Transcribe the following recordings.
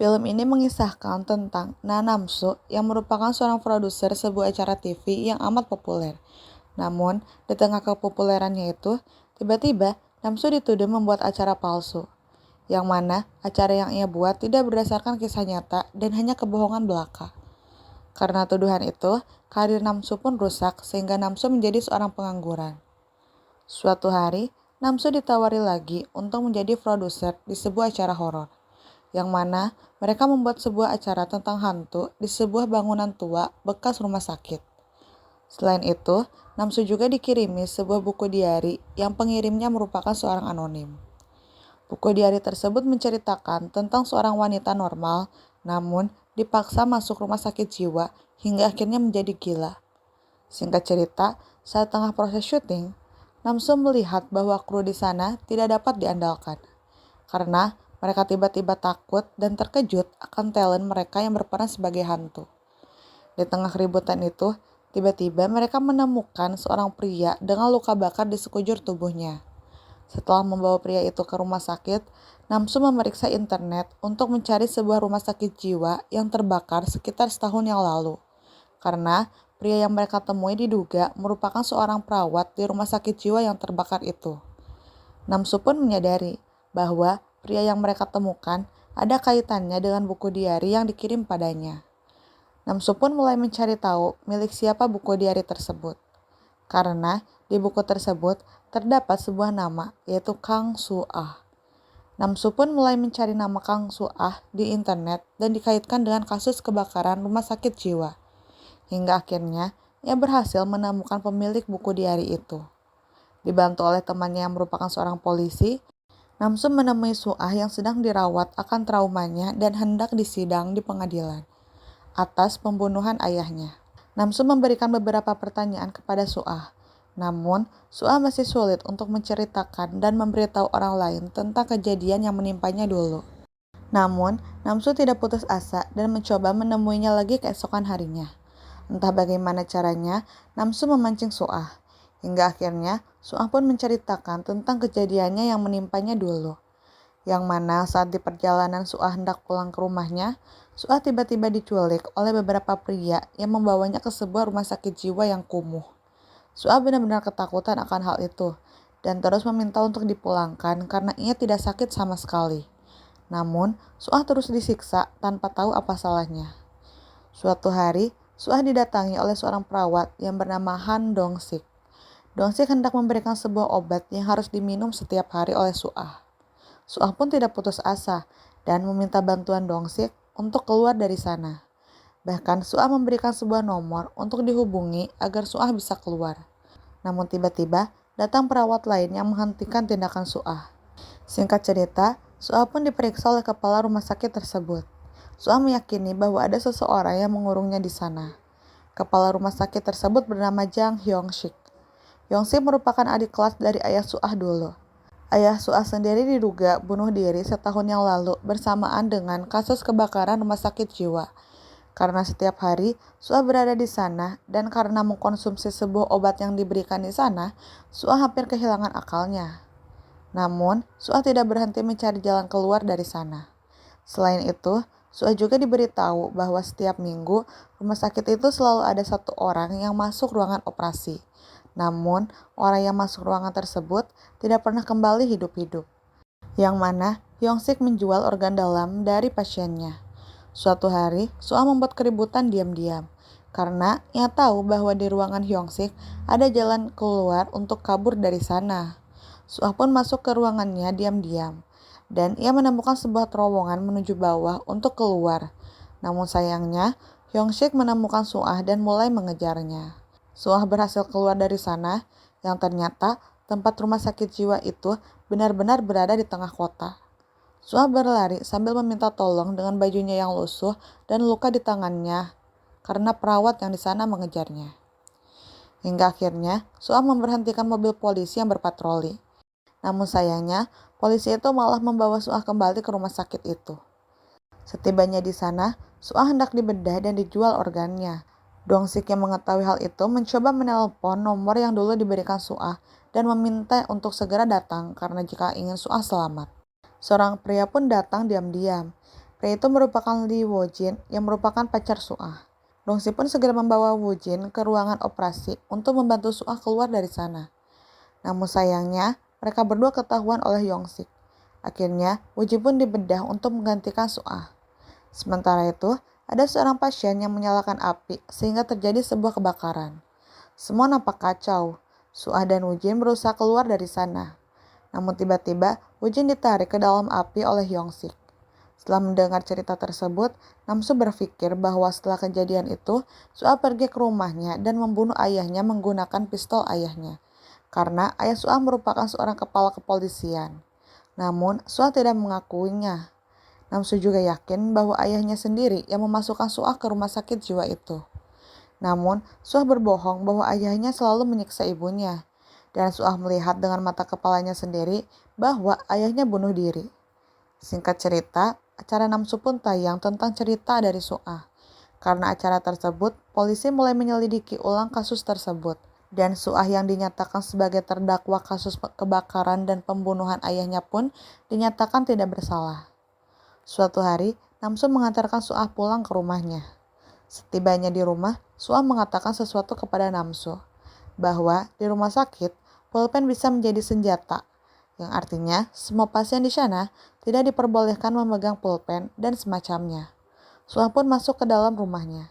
Film ini mengisahkan tentang Namsu yang merupakan seorang produser sebuah acara TV yang amat populer. Namun, di tengah kepopulerannya itu, tiba-tiba Namsu dituduh membuat acara palsu, yang mana acara yang ia buat tidak berdasarkan kisah nyata dan hanya kebohongan belaka. Karena tuduhan itu, karir Namsu pun rusak sehingga Namsu menjadi seorang pengangguran. Suatu hari, Namsu ditawari lagi untuk menjadi produser di sebuah acara horor, yang mana mereka membuat sebuah acara tentang hantu di sebuah bangunan tua bekas rumah sakit. Selain itu, Namsu juga dikirimi sebuah buku diari yang pengirimnya merupakan seorang anonim. Buku diari tersebut menceritakan tentang seorang wanita normal, namun dipaksa masuk rumah sakit jiwa hingga akhirnya menjadi gila. Singkat cerita, saat tengah proses syuting, Namsu melihat bahwa kru di sana tidak dapat diandalkan, karena mereka tiba-tiba takut dan terkejut akan talent mereka yang berperan sebagai hantu. Di tengah keributan itu, tiba-tiba mereka menemukan seorang pria dengan luka bakar di sekujur tubuhnya. Setelah membawa pria itu ke rumah sakit, Namsu memeriksa internet untuk mencari sebuah rumah sakit jiwa yang terbakar sekitar setahun yang lalu. Karena pria yang mereka temui diduga merupakan seorang perawat di rumah sakit jiwa yang terbakar itu. Namsu pun menyadari bahwa pria yang mereka temukan ada kaitannya dengan buku diari yang dikirim padanya. Namsu pun mulai mencari tahu milik siapa buku diari tersebut. Karena di buku tersebut terdapat sebuah nama, yaitu Kang Su-ah. Namsu pun mulai mencari nama Kang Su-ah di internet dan dikaitkan dengan kasus kebakaran rumah sakit jiwa. Hingga akhirnya ia berhasil menemukan pemilik buku diari itu. Dibantu oleh temannya yang merupakan seorang polisi, Namsu menemui Su-ah yang sedang dirawat akan traumanya dan hendak disidang di pengadilan atas pembunuhan ayahnya. Namsu memberikan beberapa pertanyaan kepada Su-ah. Namun, Su-ah masih sulit untuk menceritakan dan memberitahu orang lain tentang kejadian yang menimpanya dulu. Namun, Namsu tidak putus asa dan mencoba menemuinya lagi keesokan harinya. Entah bagaimana caranya, Namsu memancing Su-ah. Hingga akhirnya, Su-ah pun menceritakan tentang kejadiannya yang menimpanya dulu. Yang mana saat di perjalanan Su-ah hendak pulang ke rumahnya, Su-ah tiba-tiba diculik oleh beberapa pria yang membawanya ke sebuah rumah sakit jiwa yang kumuh. Su-ah benar-benar ketakutan akan hal itu dan terus meminta untuk dipulangkan karena ia tidak sakit sama sekali. Namun, Su-ah terus disiksa tanpa tahu apa salahnya. Suatu hari, Su-ah didatangi oleh seorang perawat yang bernama Han Dong-sik. Dong-sik hendak memberikan sebuah obat yang harus diminum setiap hari oleh Su-ah. Su-ah pun tidak putus asa dan meminta bantuan Dong-sik untuk keluar dari sana. Bahkan Su-ah memberikan sebuah nomor untuk dihubungi agar Su-ah bisa keluar. Namun tiba-tiba datang perawat lain yang menghentikan tindakan Su-ah. Singkat cerita, Su-ah pun diperiksa oleh kepala rumah sakit tersebut. Su-ah meyakini bahwa ada seseorang yang mengurungnya di sana. Kepala rumah sakit tersebut bernama Jang Hyung-sik. Hyung-sik merupakan adik kelas dari ayah Su-ah dulu. Ayah Su-ah sendiri diduga bunuh diri setahun yang lalu bersamaan dengan kasus kebakaran rumah sakit jiwa. Karena setiap hari Su-ah berada di sana dan karena mengkonsumsi sebuah obat yang diberikan di sana, Su-ah hampir kehilangan akalnya. Namun, Su-ah tidak berhenti mencari jalan keluar dari sana. Selain itu, Su-ah juga diberitahu bahwa setiap minggu rumah sakit itu selalu ada satu orang yang masuk ruangan operasi. Namun, orang yang masuk ruangan tersebut tidak pernah kembali hidup-hidup. Yang mana Hyung-sik menjual organ dalam dari pasiennya. Suatu hari, Su-ah membuat keributan diam-diam. Karena ia tahu bahwa di ruangan Hyung-sik ada jalan keluar untuk kabur dari sana. Su-ah pun masuk ke ruangannya diam-diam. Dan ia menemukan sebuah terowongan menuju bawah untuk keluar. Namun sayangnya, Hyung-sik menemukan Su-ah dan mulai mengejarnya. Su-ah berhasil keluar dari sana, yang ternyata tempat rumah sakit jiwa itu benar-benar berada di tengah kota. Su-ah berlari sambil meminta tolong dengan bajunya yang lusuh dan luka di tangannya karena perawat yang di sana mengejarnya. Hingga akhirnya, Su-ah memberhentikan mobil polisi yang berpatroli. Namun sayangnya, polisi itu malah membawa Su-ah kembali ke rumah sakit itu. Setibanya di sana, Su-ah hendak dibedah dan dijual organnya. Dong-sik yang mengetahui hal itu mencoba menelpon nomor yang dulu diberikan Su-ah dan meminta untuk segera datang karena jika ingin Su-ah selamat. Seorang pria pun datang diam-diam. Pria itu merupakan Lee Woo-jin yang merupakan pacar Suah. Dongsi pun segera membawa Woo-jin ke ruangan operasi untuk membantu Suah keluar dari sana. Namun sayangnya, mereka berdua ketahuan oleh Yong-sik. Akhirnya, Woo-jin pun dibedah untuk menggantikan Suah. Sementara itu, ada seorang pasien yang menyalakan api sehingga terjadi sebuah kebakaran. Semua nampak kacau. Suah dan Woo-jin berusaha keluar dari sana. Namun tiba-tiba, Woo-jin ditarik ke dalam api oleh Yong-sik. Setelah mendengar cerita tersebut, Namsu berpikir bahwa setelah kejadian itu, Suah pergi ke rumahnya dan membunuh ayahnya menggunakan pistol ayahnya. Karena ayah Suah merupakan seorang kepala kepolisian. Namun, Suah tidak mengakuinya. Namsu juga yakin bahwa ayahnya sendiri yang memasukkan Suah ke rumah sakit jiwa itu. Namun, Suah berbohong bahwa ayahnya selalu menyiksa ibunya. Dan Suah melihat dengan mata kepalanya sendiri bahwa ayahnya bunuh diri. Singkat cerita, acara Namsu pun tayang tentang cerita dari Suah. Karena acara tersebut, polisi mulai menyelidiki ulang kasus tersebut. Dan Suah yang dinyatakan sebagai terdakwa kasus kebakaran dan pembunuhan ayahnya pun dinyatakan tidak bersalah. Suatu hari, Namsu mengantarkan Suah pulang ke rumahnya. Setibanya di rumah, Suah mengatakan sesuatu kepada Namsu, bahwa di rumah sakit, pulpen bisa menjadi senjata, yang artinya semua pasien di sana tidak diperbolehkan memegang pulpen dan semacamnya. Suah pun masuk ke dalam rumahnya.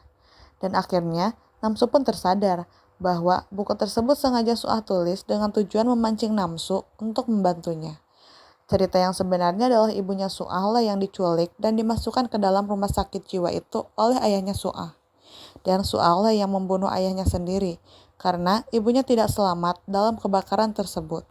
Dan akhirnya, Namsu pun tersadar bahwa buku tersebut sengaja Suah tulis dengan tujuan memancing Namsu untuk membantunya. Cerita yang sebenarnya adalah ibunya Suah lah yang diculik dan dimasukkan ke dalam rumah sakit jiwa itu oleh ayahnya Suah. Dan Suah lah yang membunuh ayahnya sendiri karena ibunya tidak selamat dalam kebakaran tersebut.